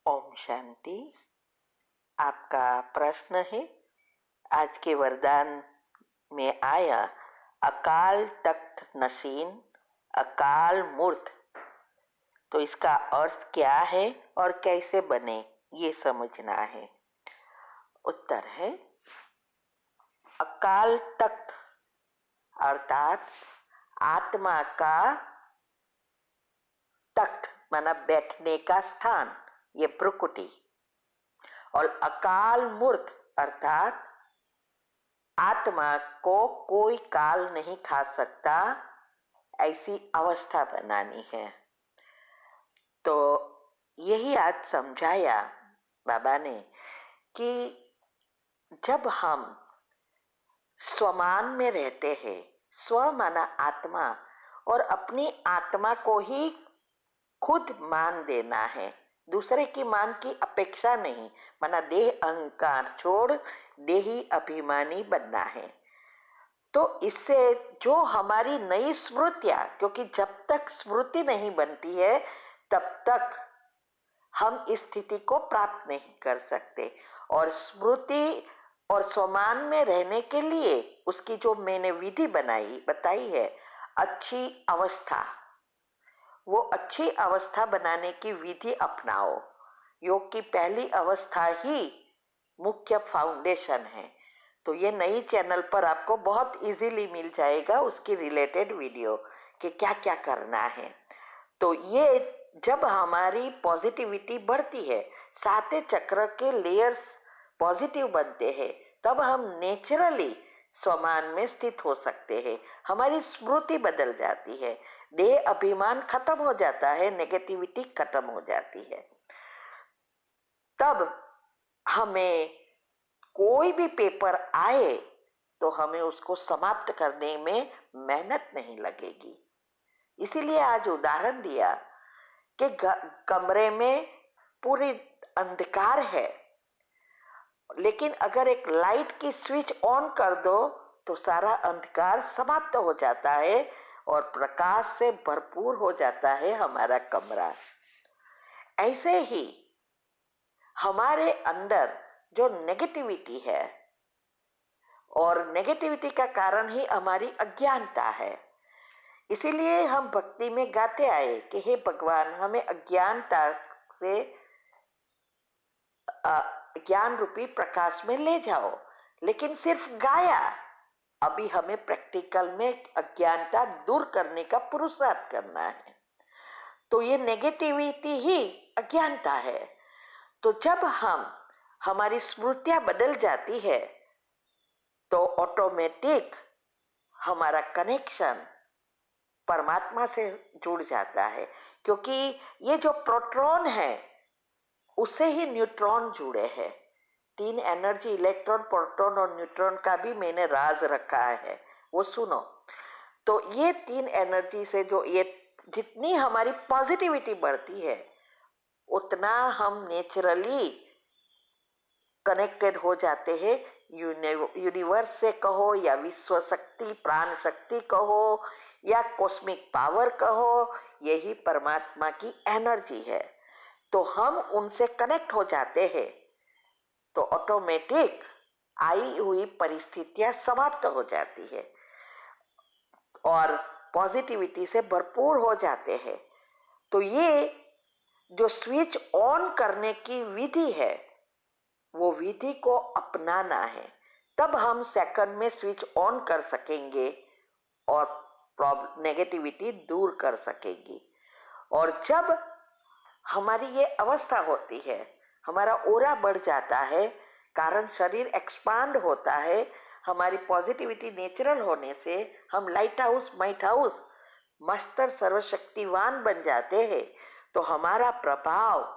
ओम शांति। आपका प्रश्न है, आज के वरदान में आया अकाल तख्त नसीन, अकाल मूर्त। तो इसका अर्थ क्या है और कैसे बने, ये समझना है। उत्तर है, अकाल तख्त अर्थात आत्मा का तख्त माना बैठने का स्थान, ये भ्रुकुटी। और अकाल मूर्त अर्थात आत्मा को कोई काल नहीं खा सकता, ऐसी अवस्था बनानी है। तो यही आज समझाया बाबा ने कि जब हम स्वमान में रहते हैं, स्व माना आत्मा, और अपनी आत्मा को ही खुद मान देना है, दूसरे की मान की अपेक्षा नहीं, माना देह अहंकार छोड़ देही अभिमानी बनना है। तो इससे जो हमारी नई स्मृतियां, क्योंकि जब तक स्मृति नहीं बनती है तब तक हम इस स्थिति को प्राप्त नहीं कर सकते। और स्मृति और स्वमान में रहने के लिए उसकी जो मैंने विधि बताई है, अच्छी अवस्था, वो अच्छी अवस्था बनाने की विधि अपनाओ। योग की पहली अवस्था ही मुख्य फाउंडेशन है। तो ये नई चैनल पर आपको बहुत इजीली मिल जाएगा उसकी रिलेटेड वीडियो कि क्या क्या करना है। तो ये जब हमारी पॉजिटिविटी बढ़ती है, साते चक्र के लेयर्स पॉजिटिव बनते हैं, तब हम नेचुरली स्वमान में स्थित हो सकते हैं। हमारी स्मृति बदल जाती है, देह अभिमान खत्म हो जाता है, नेगेटिविटी खत्म हो जाती है। तब हमें कोई भी पेपर आए तो हमें उसको समाप्त करने में मेहनत नहीं लगेगी। इसीलिए आज उदाहरण दिया कि कमरे में पूरी अंधकार है, लेकिन अगर एक लाइट की स्विच ऑन कर दो तो सारा अंधकार समाप्त हो जाता है और प्रकाश से भरपूर हो जाता है हमारा कमरा। ऐसे ही हमारे अंदर जो नेगेटिविटी है, और नेगेटिविटी का कारण ही हमारी अज्ञानता है। इसीलिए हम भक्ति में गाते आए कि हे भगवान, हमें अज्ञानता से ज्ञान रूपी प्रकाश में ले जाओ। लेकिन सिर्फ गाया, अभी हमें प्रैक्टिकल में अज्ञानता दूर करने का पुरुषार्थ करना है। तो ये नेगेटिविटी ही अज्ञानता है। तो जब हमारी स्मृतियां बदल जाती है तो ऑटोमेटिक हमारा कनेक्शन परमात्मा से जुड़ जाता है, क्योंकि ये जो प्रोटॉन है उससे ही न्यूट्रॉन जुड़े हैं। तीन एनर्जी, इलेक्ट्रॉन, प्रोटॉन और न्यूट्रॉन का भी मैंने राज रखा है, वो सुनो। तो ये तीन एनर्जी से जो ये जितनी हमारी पॉजिटिविटी बढ़ती है, उतना हम नेचुरली कनेक्टेड हो जाते हैं यूनिवर्स से कहो, या विश्व शक्ति, प्राण शक्ति कहो, या कॉस्मिक पावर कहो, यही परमात्मा की एनर्जी है। तो हम उनसे कनेक्ट हो जाते हैं तो ऑटोमेटिक आई हुई परिस्थितियां समाप्त हो जाती है और पॉजिटिविटी से भरपूर हो जाते हैं। तो ये जो स्विच ऑन करने की विधि है, वो विधि को अपनाना है, तब हम सेकंड में स्विच ऑन कर सकेंगे और नेगेटिविटी दूर कर सकेंगी। और जब हमारी ये अवस्था होती है, हमारा ओरा बढ़ जाता है, कारण शरीर एक्सपांड होता है, हमारी पॉजिटिविटी नेचुरल होने से हम लाइट हाउस, माइट हाउस, मस्तर सर्वशक्तिवान बन जाते हैं। तो हमारा प्रभाव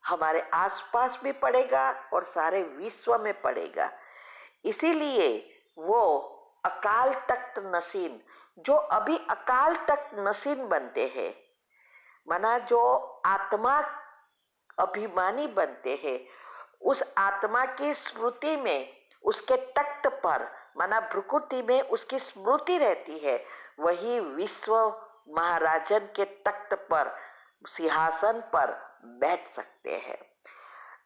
हमारे आसपास भी पड़ेगा और सारे विश्व में पड़ेगा। इसीलिए वो अकाल तख्त नसीन, जो अभी अकाल तख्त नसीन बनते हैं, माना जो आत्मा अभिमानी बनते हैं, उस आत्मा की स्मृति में, उसके तख्त पर, माना भ्रुकुटी में उसकी स्मृति रहती है, वही विश्व महाराजन के तख्त पर, सिंहासन पर बैठ सकते हैं।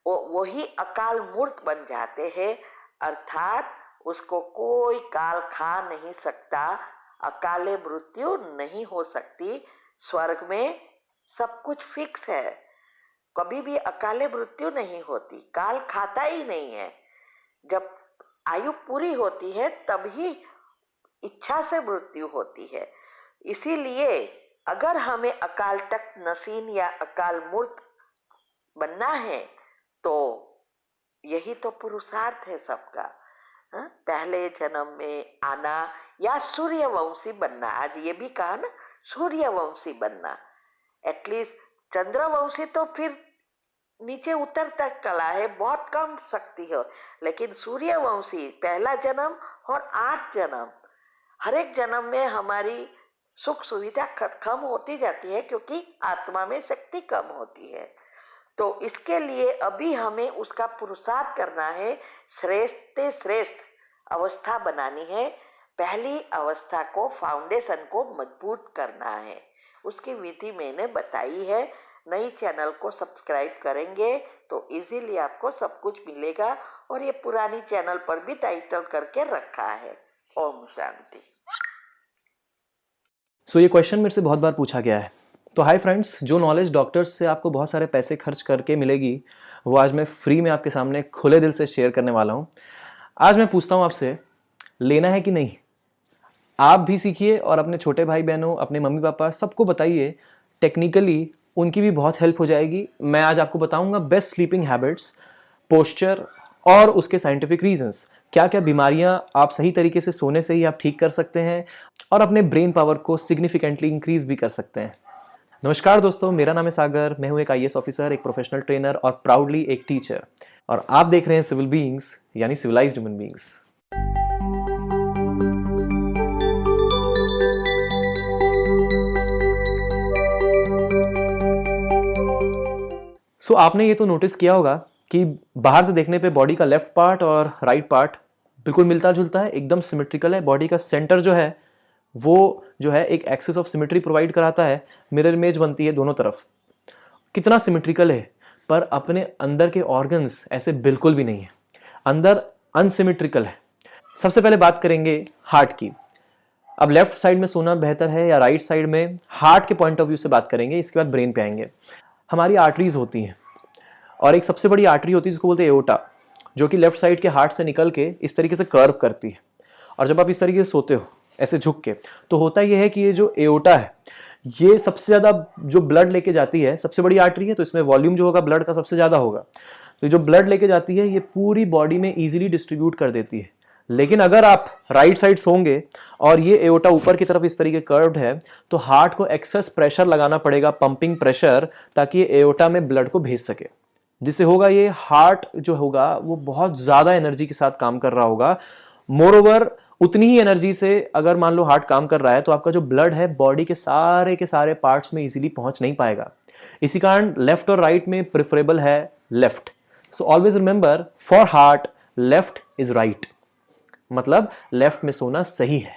वही अकाल मूर्त बन जाते हैं, अर्थात उसको कोई काल खा नहीं सकता, अकाले मृत्यु नहीं हो सकती। स्वर्ग में सब कुछ फिक्स है, कभी भी अकाले मृत्यु नहीं होती, काल खाता ही नहीं है। जब आयु पूरी होती है तभी इच्छा से मृत्यु होती है। इसीलिए अगर हमें अकाल तख्त नसीन या अकाल मूर्त बनना है तो यही तो पुरुषार्थ है सबका। पहले जन्म में आना या सूर्यवंशी बनना, आज ये भी कहा ना, सूर्यवंशी बनना। एटलीस्ट चंद्रवंशी तो फिर नीचे उतर तक कला है, बहुत कम शक्ति है, लेकिन सूर्यवंशी पहला जन्म और 8 जन्म, हर एक जन्म में हमारी सुख सुविधा कम होती जाती है क्योंकि आत्मा में शक्ति कम होती है। तो इसके लिए अभी हमें उसका पुरुषार्थ करना है, श्रेष्ठ से श्रेष्ठ अवस्था बनानी है। पहली अवस्था को, फाउंडेशन को मजबूत करना है, उसकी विधि मैंने बताई है। नई चैनल को सब्सक्राइब करेंगे तो इजीली आपको सब कुछ मिलेगा, और ये पुरानी चैनल पर भी टाइटल करके रखा है। ओम शांति। ये क्वेश्चन मेरे से बहुत बार पूछा गया है। तो हाय फ्रेंड्स, जो नॉलेज डॉक्टर्स से आपको बहुत सारे पैसे खर्च करके मिलेगी वो आज मैं फ्री में आपके सामने खुले दिल से शेयर करने वाला हूँ। आज मैं पूछता हूँ आपसे, लेना है कि नहीं? आप भी सीखिए और अपने छोटे भाई बहनों, अपने मम्मी पापा सबको बताइए। टेक्निकली उनकी भी बहुत हेल्प हो जाएगी। मैं आज आपको बताऊंगा बेस्ट स्लीपिंग हैबिट्स, पोस्चर और उसके साइंटिफिक रीजंस, क्या क्या बीमारियां आप सही तरीके से सोने से ही आप ठीक कर सकते हैं और अपने ब्रेन पावर को सिग्निफिकेंटली इंक्रीज भी कर सकते हैं। नमस्कार दोस्तों, मेरा नाम है सागर। मैं हूं एक IAS ऑफिसर, एक प्रोफेशनल ट्रेनर और प्राउडली एक टीचर, और आप देख रहे हैं सिविल बीइंग्स यानी सिविलाइज्ड ह्यूमन बीइंग्स। आपने ये तो नोटिस किया होगा कि बाहर से देखने पे बॉडी का लेफ्ट पार्ट और राइट पार्ट बिल्कुल मिलता जुलता है, एकदम सिमेट्रिकल है। बॉडी का सेंटर जो है वो जो है एक एक्सिस ऑफ सिमेट्री प्रोवाइड कराता है, मिरर इमेज बनती है दोनों तरफ। कितना सिमेट्रिकल है, पर अपने अंदर के ऑर्गन्स ऐसे बिल्कुल भी नहीं है, अंदर अनसिमेट्रिकल है। सबसे पहले बात करेंगे हार्ट की। अब लेफ्ट साइड में सोना बेहतर है या राइट साइड में, हार्ट के पॉइंट ऑफ व्यू से बात करेंगे, इसके बाद ब्रेन पे आएंगे। हमारी आर्टरीज होती हैं और एक सबसे बड़ी आर्टरी होती है जिसको बोलते हैं एओर्टा, जो कि लेफ्ट साइड के हार्ट से निकल के इस तरीके से कर्व करती है। और जब आप इस तरीके से सोते हो ऐसे झुक के, तो होता यह है कि ये जो एओर्टा है ये सबसे ज़्यादा जो ब्लड लेके जाती है, सबसे बड़ी आर्टरी है तो इसमें वॉल्यूम जो होगा ब्लड का सबसे ज़्यादा होगा। तो जो ब्लड लेके जाती है ये पूरी बॉडी में ईजिली डिस्ट्रीब्यूट कर देती है। लेकिन अगर आप राइट साइड सोंगे और ये एओर्टा ऊपर की तरफ इस तरीके कर्व्ड है, तो हार्ट को एक्सेस प्रेशर लगाना पड़ेगा, पंपिंग प्रेशर, ताकि ये एओर्टा में ब्लड को भेज सके। जिससे होगा ये हार्ट जो होगा वो बहुत ज़्यादा एनर्जी के साथ काम कर रहा होगा। मोर उतनी ही एनर्जी से अगर मान लो हार्ट काम कर रहा है तो आपका जो ब्लड है बॉडी के सारे पार्ट्स में इजीली पहुंच नहीं पाएगा। इसी कारण लेफ्ट और राइट में प्रेफरेबल है left. So always remember, for heart left is right, मतलब लेफ्ट में सोना सही है।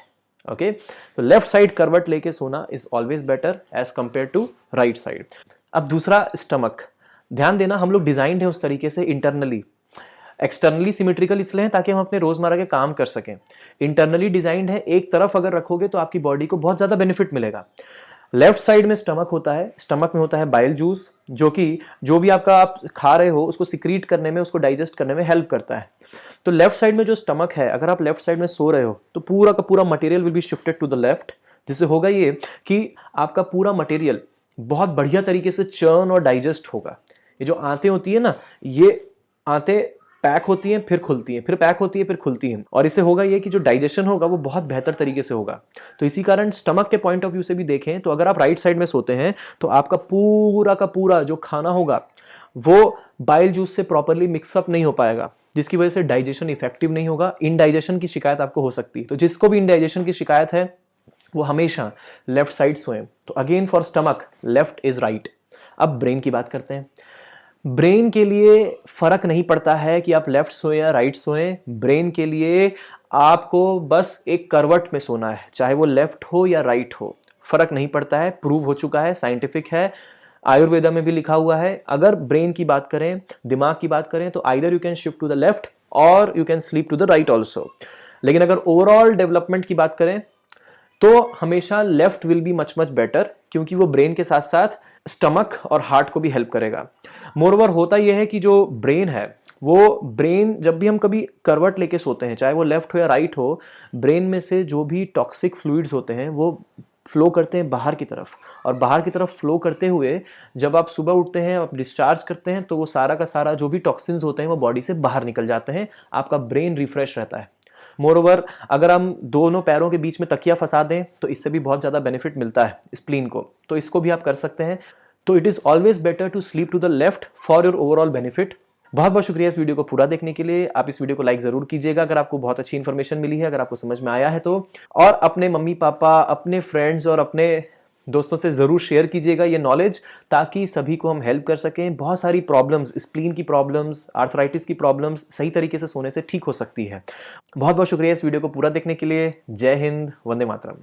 ओके, तो लेफ्ट साइड करवट लेके सोना is always better as compare to right side. अब दूसरा, स्टमक। ध्यान देना, हम लोग डिजाइंड है उस तरीके से इंटरनली, एक्सटर्नली सिमेट्रिकल इसलिए है ताकि हम अपने रोजमर्रा के काम कर सकें। इंटरनली डिजाइंड है, एक तरफ अगर रखोगे तो आपकी बॉडी को बहुत ज्यादा बेनिफिट मिलेगा। लेफ्ट साइड में स्टमक होता है, स्टमक में होता है बाइल जूस, जो कि जो भी आपका आप खा रहे हो उसको सिक्रीट करने में, उसको डाइजेस्ट करने में हेल्प करता है। तो लेफ्ट साइड में जो स्टमक है, अगर आप लेफ्ट साइड में सो रहे हो तो पूरा का पूरा material will be shifted to the left, जिससे होगा ये कि आपका पूरा मटेरियल बहुत बढ़िया तरीके से चर्न और डाइजेस्ट होगा। ये जो आंतें होती है ना, ये आंतें पैक होती हैं, फिर खुलती हैं, फिर पैक होती है, फिर खुलती हैं, और इससे होगा ये कि जो डाइजेशन होगा वो बहुत बेहतर तरीके से होगा। तो इसी कारण स्टमक के पॉइंट ऑफ व्यू से भी देखें तो अगर आप राइट साइड में सोते हैं तो आपका पूरा का पूरा जो खाना होगा वो बाइल जूस से प्रॉपरली मिक्सअप नहीं हो पाएगा, जिसकी वजह से डाइजेशन इफेक्टिव नहीं होगा। इनडाइजेशन की शिकायत आपको हो सकती है। तो जिसको भी इनडाइजेशन की शिकायत है वो हमेशा लेफ्ट साइड सोएं। तो again for stomach left is right. अब ब्रेन की बात करते हैं। ब्रेन के लिए फर्क नहीं पड़ता है कि आप लेफ्ट सोएं या राइट सोएं। ब्रेन के लिए आपको बस एक करवट में सोना है, चाहे वो लेफ्ट हो या राइट हो, फर्क नहीं पड़ता है। प्रूव हो चुका है, साइंटिफिक है। आयुर्वेदा में भी लिखा हुआ है, अगर ब्रेन की बात करें, दिमाग की बात करें, तो either you can shift to the left और you can sleep to the right also. लेकिन अगर ओवरऑल डेवलपमेंट की बात करें तो हमेशा left will be much much better, क्योंकि वो ब्रेन के साथ साथ स्टमक और हार्ट को भी हेल्प करेगा। मोरओवर होता यह है कि जो ब्रेन है, वो ब्रेन जब भी हम कभी करवट लेके सोते हैं, चाहे वो लेफ्ट हो या राइट हो, ब्रेन में से जो भी टॉक्सिक फ्लूइड्स होते हैं वो फ्लो करते हैं बाहर की तरफ, और बाहर की तरफ फ्लो करते हुए जब आप सुबह उठते हैं, आप डिस्चार्ज करते हैं, तो वो सारा का सारा जो भी टॉक्सिन्स होते हैं वो बॉडी से बाहर निकल जाते हैं, आपका ब्रेन रिफ्रेश रहता है। मोरओवर अगर हम दोनों पैरों के बीच में तकिया फंसा दें तो इससे भी बहुत ज़्यादा बेनिफिट मिलता है स्प्लीन को, तो इसको भी आप कर सकते हैं। तो it is always better to sleep to the left for your overall benefit. बहुत बहुत शुक्रिया इस वीडियो को पूरा देखने के लिए। आप इस वीडियो को लाइक ज़रूर कीजिएगा अगर आपको बहुत अच्छी इन्फॉर्मेशन मिली है, अगर आपको समझ में आया है तो, और अपने मम्मी पापा, अपने फ्रेंड्स और अपने दोस्तों से ज़रूर शेयर कीजिएगा ये नॉलेज, ताकि सभी को हम हेल्प कर सकें। बहुत सारी प्रॉब्लम्स, स्प्लीन की प्रॉब्लम्स, आर्थराइटिस की प्रॉब्लम्स सही तरीके से सोने से ठीक हो सकती है। बहुत बहुत शुक्रिया इस वीडियो को पूरा देखने के लिए। जय हिंद, वंदे मातरम।